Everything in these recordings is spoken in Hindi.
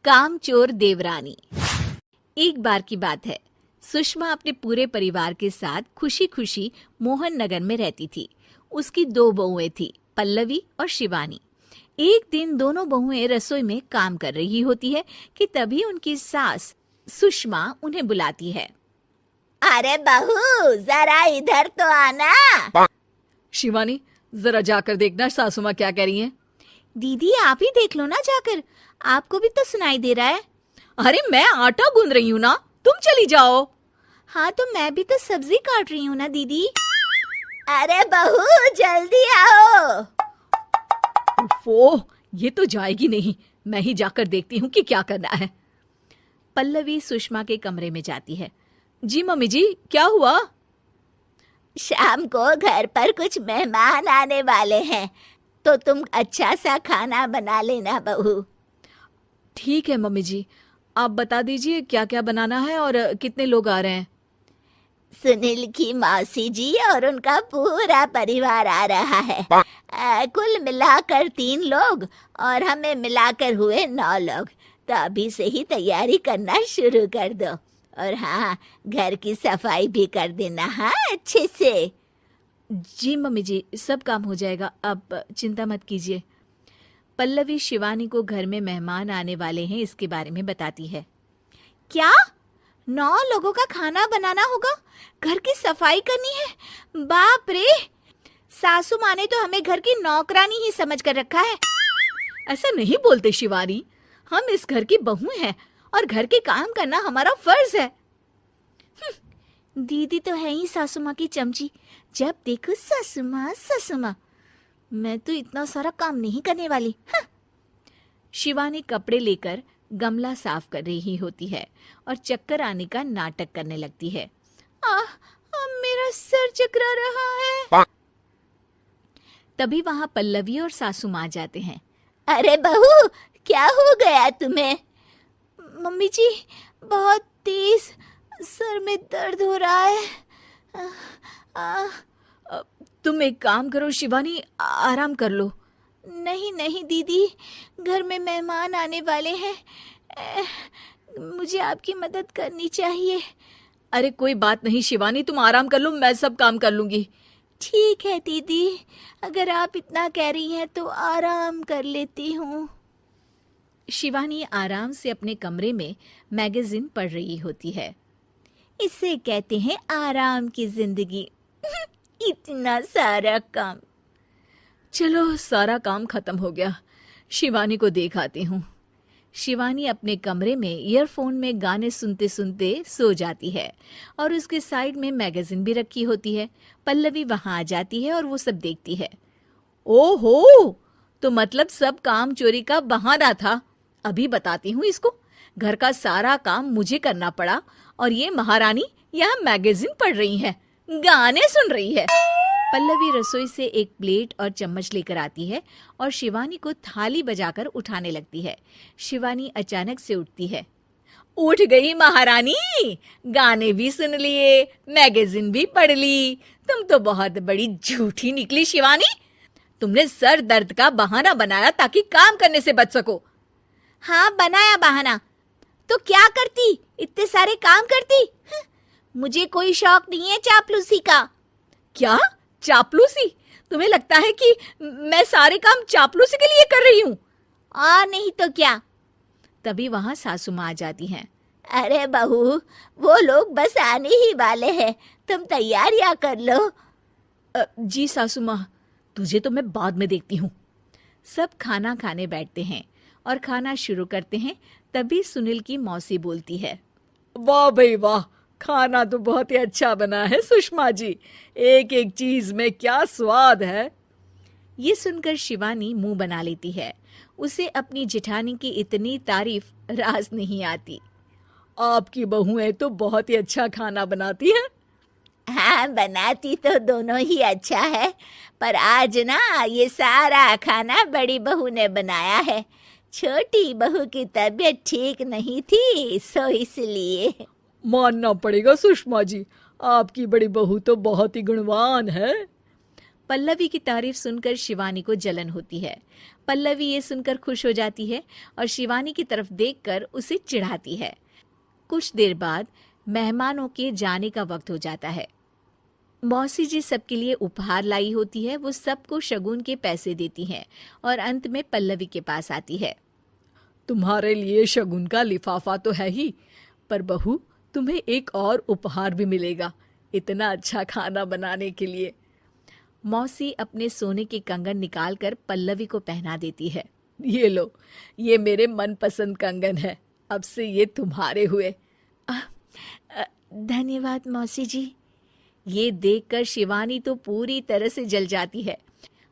कामचोर देवरानी। एक बार की बात है, सुषमा अपने पूरे परिवार के साथ खुशी खुशी मोहन नगर में रहती थी। उसकी 2 बहुएं थी, पल्लवी और शिवानी। एक दिन दोनों बहुएं रसोई में काम कर रही होती है कि तभी उनकी सास सुषमा उन्हें बुलाती है। अरे बहू, जरा इधर तो आना। शिवानी, जरा जाकर देखना सासू माँ क्या कह रही हैं। दीदी आप ही देख लो ना जाकर, आपको भी तो सुनाई दे रहा है। अरे मैं आटा गूंद रही हूँ ना, तुम चली जाओ। हाँ तो मैं भी तो सब्जी काट रही हूँ ना दीदी। अरे बहू जल्दी आओ। ओफो, ये तो जाएगी नहीं, मैं ही जाकर देखती हूँ कि क्या करना है। पल्लवी सुषमा के कमरे में जाती है। जी मम्मी जी, क्या हुआ? शाम को घर पर कुछ मेहमान आने वाले हैं, तो तुम अच्छा सा खाना बना लेना बहू। ठीक है मम्मी जी, आप बता दीजिए क्या क्या बनाना है और कितने लोग आ रहे हैं। सुनील की मौसी जी और उनका पूरा परिवार आ रहा है। कुल मिलाकर 3 लोग और हमें मिलाकर हुए 9 लोग। तो अभी से ही तैयारी करना शुरू कर दो। और हाँ, घर की सफाई भी कर देना, हाँ अच्छे से। जी मम्मी जी, सब काम हो जाएगा, आप चिंता मत कीजिए। पल्लवी शिवानी को घर में मेहमान आने वाले हैं इसके बारे में बताती है। क्या 9 लोगों का खाना बनाना होगा, घर की सफाई करनी है? बाप रे, सासू माँ ने तो हमें घर की नौकरानी ही समझ कर रखा है। ऐसा नहीं बोलते शिवानी, हम इस घर की बहू हैं और घर के काम करना हमारा फर्ज है। दीदी तो है ही सासू माँ की चमची, जब देखो सासू माँ सासू माँ। मैं तो इतना सारा काम नहीं करने वाली। शिवानी कपड़े लेकर गमला साफ कर रही होती है और चक्कर आने का नाटक करने लगती है। मेरा सर चकरा रहा है। तभी वहां पल्लवी और सासू माँ जाते हैं। अरे बहू, क्या हो गया तुम्हें? मम्मी जी, बहुत तेज सर में दर्द हो रहा है। तुम एक काम करो शिवानी, आराम कर लो। नहीं नहीं दीदी, घर में मेहमान आने वाले हैं, मुझे आपकी मदद करनी चाहिए। अरे कोई बात नहीं शिवानी, तुम आराम कर लो, मैं सब काम कर लूंगी। ठीक है दीदी, अगर आप इतना कह रही हैं तो आराम कर लेती हूँ। शिवानी आराम से अपने कमरे में मैगजीन पढ़ रही होती है। इसे कहते हैं आराम की जिंदगी। इतना सारा काम। चलो सारा काम खत्म हो गया, शिवानी को देख आती हूँ। शिवानी अपने कमरे में ईयरफोन में गाने सुनते सुनते सो जाती है और उसके साइड में मैगजीन भी रखी होती है। पल्लवी वहां आ जाती है और वो सब देखती है। ओहो, तो मतलब सब काम चोरी का बहाना था। अभी बताती हूँ इसको। घर का सारा काम मुझे करना पड़ा और ये महारानी यहाँ मैगजीन पढ़ रही है, गाने सुन रही है। पल्लवी रसोई से एक प्लेट और चम्मच लेकर आती है और शिवानी को थाली बजाकर उठाने लगती है। शिवानी अचानक से उठती है। उठ गई महारानी, गाने भी सुन लिए, मैगजीन भी पढ़ ली। तुम तो बहुत बड़ी झूठी निकली शिवानी। तुमने सर दर्द का बहाना बनाया ताकि काम करने से बच सको। हाँ बनाया बहाना, तो क्या करती, इतने सारे काम करती। मुझे कोई शौक नहीं है चापलूसी का। क्या चापलूसी? तुम्हें लगता है कि मैं सारे काम चापलूसी के लिए कर रही हूँ? नहीं तो क्या। तभी वहां सासू माँ आ जाती हैं। अरे बहू, वो लोग बस आने ही वाले हैं, तुम तैयारियां कर लो। जी सासू माँ, तुझे तो मैं बाद में देखती हूँ। सब खाना खाने बैठते हैं और खाना शुरू करते हैं। तभी सुनील की मौसी बोलती है। वाह भाई वाह, खाना तो बहुत ही अच्छा बना है सुषमा जी, एक एक चीज में क्या स्वाद है। ये सुनकर शिवानी मुंह बना लेती है। उसे अपनी जेठानी की इतनी तारीफ रास नहीं आती। आपकी बहुएं तो बहुत ही अच्छा खाना बनाती हैं। हाँ बनाती तो दोनों ही अच्छा है, पर आज ना ये सारा खाना बड़ी बहू ने बनाया है। छोटी बहू की तबीयत ठीक नहीं थी, सो इसलिए। मानना पड़ेगा सुषमा जी, आपकी बड़ी बहू तो बहुत ही गुणवान है। पल्लवी की तारीफ सुनकर शिवानी को जलन होती है। पल्लवी ये सुनकर खुश हो जाती है और शिवानी की तरफ देखकर उसे चिढ़ाती है। कुछ देर बाद मेहमानों के जाने का वक्त हो जाता है। मौसी जी सबके लिए उपहार लाई होती है। वो सबको शगुन के पैसे देती हैं और अंत में पल्लवी के पास आती है। तुम्हारे लिए शगुन का लिफाफा तो है ही, पर बहू तुम्हें एक और उपहार भी मिलेगा इतना अच्छा खाना बनाने के लिए। मौसी अपने सोने के कंगन निकालकर पल्लवी को पहना देती है। ये लो, ये मेरे मनपसंद कंगन है, अब से ये तुम्हारे हुए। धन्यवाद मौसी जी। ये देखकर शिवानी तो पूरी तरह से जल जाती है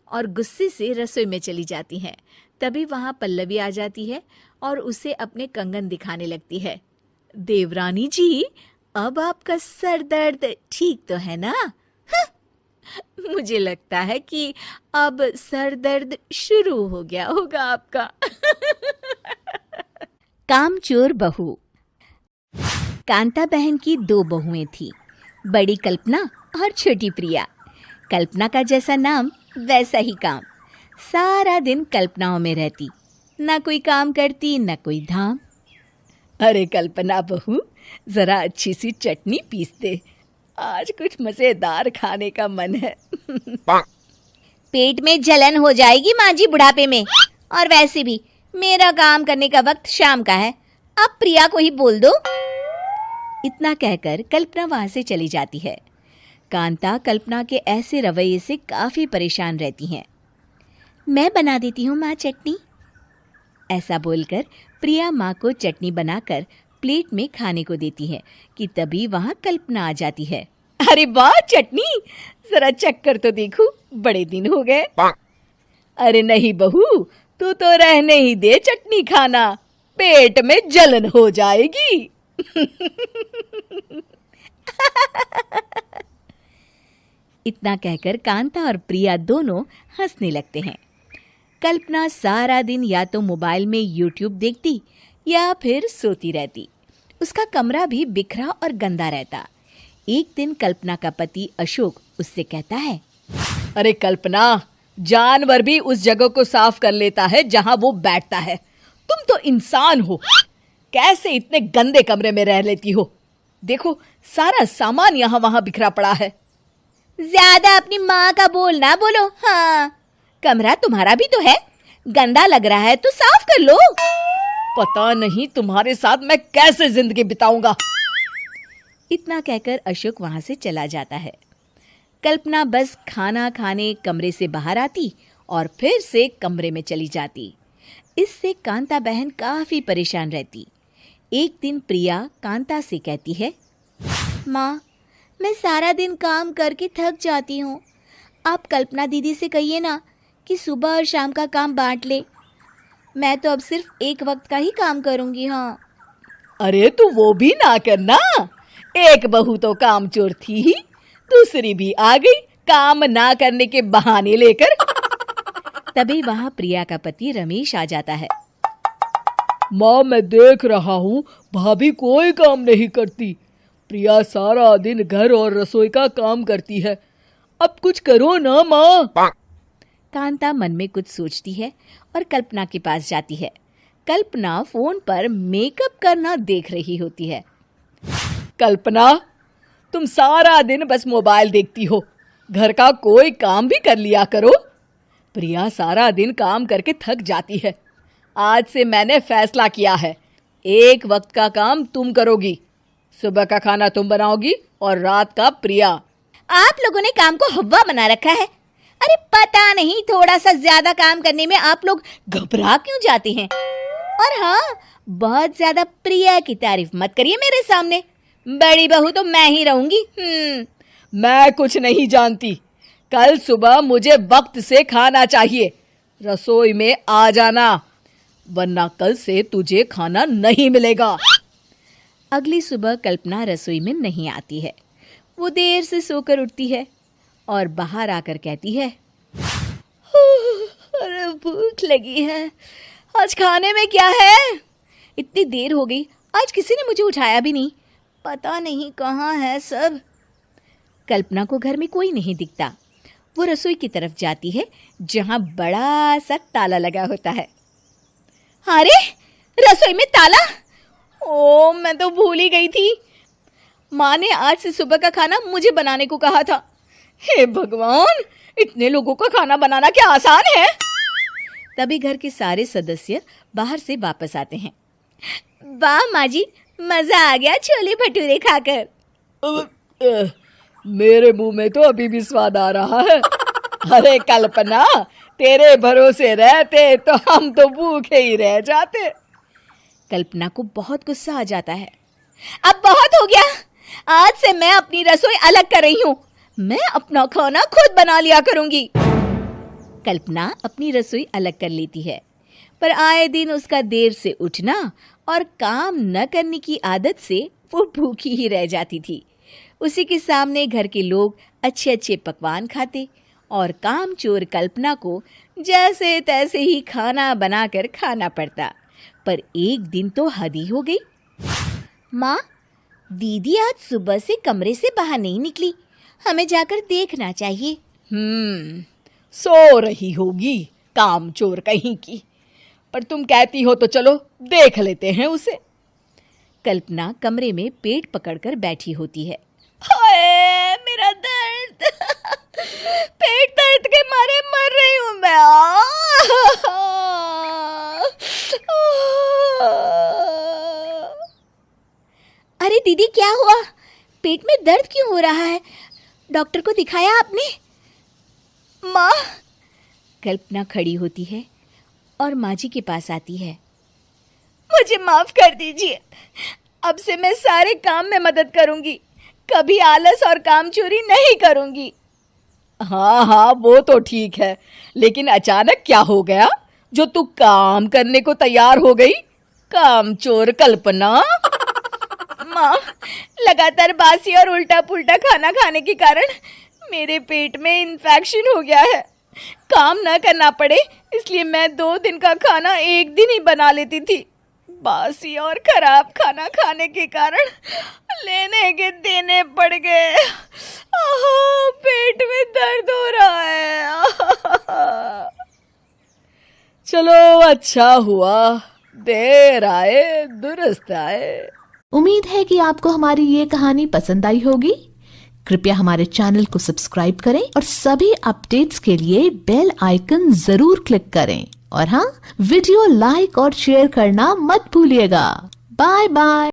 और गुस्से से रसोई में चली जाती है। तभी वहां पल्लवी आ जाती है और उसे अपने कंगन दिखाने लगती है। देवरानी जी, अब आपका सर दर्द ठीक तो है ना? मुझे लगता है कि अब सर दर्द शुरू हो गया होगा आपका। कामचोर बहू। कांता बहन की 2 बहुएं थी, बड़ी कल्पना और छोटी प्रिया। कल्पना का जैसा नाम वैसा ही काम। सारा दिन कल्पनाओं में रहती, ना कोई काम करती ना कोई धाम। अरे कल्पना बहू, जरा अच्छी सी चटनी पीस दे, आज कुछ मजेदार खाने का मन है। पेट में जलन हो जाएगी माँ जी बुढ़ापे में, और वैसे भी मेरा काम करने का वक्त शाम का है, अब प्रिया को ही बोल दो। इतना कहकर कल्पना वहां से चली जाती है। कांता कल्पना के ऐसे रवैये से काफी परेशान रहती हैं। मैं बना देती हूँ माँ चटनी। ऐसा बोलकर प्रिया माँ को चटनी बनाकर प्लेट में खाने को देती है कि तभी वहां कल्पना आ जाती है। अरे वाह चटनी, जरा चक्कर तो देखूं, बड़े दिन हो गए। अरे नहीं बहू, तू तो रहने ही दे चटनी खाना, पेट में जलन हो जाएगी। इतना कहकर कांता और प्रिया दोनों हंसने लगते हैं। कल्पना सारा दिन या तो मोबाइल में यूट्यूब देखती या फिर सोती रहती। उसका कमरा भी बिखरा और गंदा रहता। एक दिन कल्पना का पति अशोक उससे कहता है, अरे कल्पना, जानवर भी उस जगह को साफ कर लेता है जहां वो बैठता है, तुम तो इंसान हो, कैसे इतने गंदे कमरे में रह लेती हो? देखो सारा सामान यहाँ वहां बिखरा पड़ा है। ज्यादा अपनी माँ का बोल ना बोलो। हाँ, कमरा तुम्हारा भी तो है, गंदा लग रहा है तो साफ कर लो। पता नहीं तुम्हारे साथ मैं कैसे जिंदगी बिताऊंगा। इतना कहकर अशोक वहां से चला जाता है। कल्पना बस खाना खाने कमरे से बाहर आती और फिर से कमरे में चली जाती। इससे कांता बहन काफी परेशान रहती। एक दिन प्रिया कांता से कहती है, माँ, मैं सारा दिन काम करके थक जाती हूँ, आप कल्पना दीदी से कहिए ना कि सुबह और शाम का काम बांट ले। मैं तो अब सिर्फ एक वक्त का ही काम करूँगी। हाँ। अरे तू वो भी ना करना, एक बहू तो कामचोर थी ही, दूसरी भी आ गई काम ना करने के बहाने लेकर। तभी वहां प्रिया का पति रमेश आ जाता है। माँ, मैं देख रहा हूँ भाभी कोई काम नहीं करती, प्रिया सारा दिन घर और रसोई का काम करती है, अब कुछ करो ना माँ। कांता मन में कुछ सोचती है और कल्पना के पास जाती है। कल्पना फोन पर मेकअप करना देख रही होती है। कल्पना, तुम सारा दिन बस मोबाइल देखती हो, घर का कोई काम भी कर लिया करो। प्रिया सारा दिन काम करके थक जाती है, आज से मैंने फैसला किया है, एक वक्त का काम तुम करोगी, सुबह का खाना तुम बनाओगी और रात का प्रिया। आप लोगों ने काम को हव्वा बना रखा है। अरे पता नहीं थोड़ा सा ज्यादा काम करने में आप लोग घबरा क्यों जाते हैं। और हाँ, बहुत ज्यादा प्रिया की तारीफ मत करिए मेरे सामने, बड़ी बहू तो मैं ही रहूंगी। मैं कुछ नहीं जानती, कल सुबह मुझे वक्त से खाना चाहिए, रसोई में आ जाना, वरना कल से तुझे खाना नहीं मिलेगा। अगली सुबह कल्पना रसोई में नहीं आती है। वो देर से सोकर उठती है और बाहर आकर कहती है, अरे भूख लगी है, आज खाने में क्या है? इतनी देर हो गई, आज किसी ने मुझे उठाया भी नहीं, पता नहीं कहाँ है सब। कल्पना को घर में कोई नहीं दिखता। वो रसोई की तरफ जाती है जहां बड़ा सा ताला लगा होता है। अरे, रसोई में ताला! ओ, मैं तो भूल ही गई थी। माँ ने आज से सुबह का खाना मुझे बनाने को कहा था। हे भगवान, इतने लोगों का खाना बनाना क्या आसान है? तभी घर के सारे सदस्य बाहर से वापस आते हैं। वाह माँ जी, मजा आ गया छोले भटूरे खाकर। मेरे मुंह में तो अभी भी स्वाद आ रहा है। अरे कल्पना, तेरे भरोसे रहते तो हम तो भूखे ही रह जाते। कल्पना को बहुत गुस्सा आ जाता है। अब बहुत हो गया, आज से मैं अपनी रसोई अलग कर रही हूँ। मैं अपना खाना खुद बना लिया करूंगी। कल्पना अपनी रसोई अलग कर लेती है, पर आए दिन उसका देर से उठना और काम न करने की आदत से वो भूखी ही रह जाती थी। उसी के सामने घर के लोग अच्छे अच्छे पकवान खाते और कामचोर कल्पना को जैसे तैसे ही खाना बनाकर खाना पड़ता। पर एक दिन तो हद ही हो गई। माँ, दीदी आज सुबह से कमरे से बाहर नहीं निकली, हमें जाकर देखना चाहिए। सो रही होगी कामचोर कहीं की। पर तुम कहती हो तो चलो देख लेते हैं उसे। कल्पना कमरे में पेट पकड़कर बैठी होती है। हाय मेरा दर्द, पेट दर्द के मारे मर रही हूं मैं। अरे दीदी, क्या हुआ? पेट में दर्द क्यों हो रहा है? डॉक्टर को दिखाया आपने? माँ! कल्पना खड़ी होती है और माँ जी के पास आती है। मुझे माफ कर दीजिए, अब से मैं सारे काम में मदद करूंगी, कभी आलस और काम चोरी नहीं करूंगी। हाँ हाँ, वो तो ठीक है, लेकिन अचानक क्या हो गया जो तू काम करने को तैयार हो गई? कामचोर कल्पना। माँ, लगातार बासी और उल्टा पुल्टा खाना खाने के कारण मेरे पेट में इन्फेक्शन हो गया है। काम न करना पड़े इसलिए मैं 2 दिन का खाना एक दिन ही बना लेती थी। बासी और खराब खाना खाने के कारण लेने के देने पड़ गए। पेट में दर्द हो रहा है। चलो अच्छा हुआ, देर आए दुरुस्त आए। उम्मीद है कि आपको हमारी ये कहानी पसंद आई होगी। कृपया हमारे चैनल को सब्सक्राइब करें और सभी अपडेट्स के लिए बेल आइकन जरूर क्लिक करें। और हाँ, वीडियो लाइक और शेयर करना मत भूलिएगा। Bye bye.